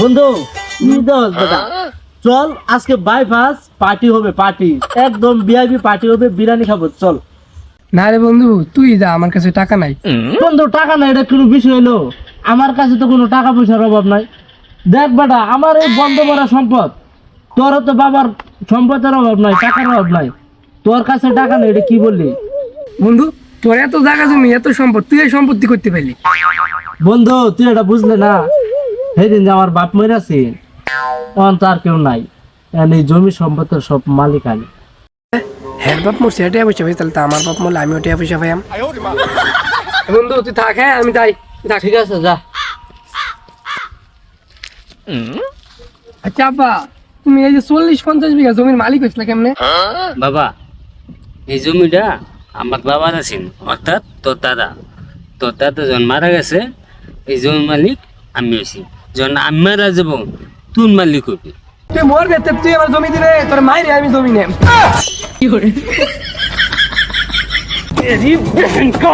বন্ধু দাদা চল আজকে বাইপাস পার্টি হবে, পার্টি একদম ভিআইপি পার্টি হবে, বিরিয়ানি খাবো চল। না রে বন্ধু, তুই যা, আমার কাছে টাকা নাই। বন্ধু টাকা নাই এটা কোনো বিষয় হলো? আমার কাছে তো কোনো টাকা পয়সার অভাব নাই। দেখ বেটা, আমার এই বন্ধ করা সম্পদ, তোরও তো বাবার সম্পদের অভাব নাই, টাকার অভাব নাই, তোর কাছে টাকা নেই, এটা কি বললি? বন্ধু, তোর এত জায়গা জমি, এত সম্পদ, তুই এই সম্পত্তি করতে পারলি? বন্ধু তুই এটা বুঝলে না, সেদিন যে আমার বাপ মেয়ের আছে তখন তো আর কেউ নাই, এই জমি সম্পদের সব মালিক আমি। হ্যাঁ বাপ মোর সেটা পয়সা পাই, তাহলে তো আমার বাপ মোর আমি ওটা পয়সা পাইম। বন্ধু তুই থাক, হ্যাঁ আমি যাই। থাক। ঠিক আছে যা। আচ্ছা আব্বা, তুমি এই যে 40-50 বিঘা জমির মালিক হয়েছিল কেমনে? বাবা, এই জমিটা আমার বাবার আছেন, অর্থাৎ তোর দাদা যখন মারা গেছে, এই জমির মালিক আমি হয়েছি। যখন আমি মারা যাব, তুই মালিক হবি। তুই মোর বেতে তুই আমার জমি দিলে, তোর মাইরে আমি জমি নেম। কি করে? तेरी बहन का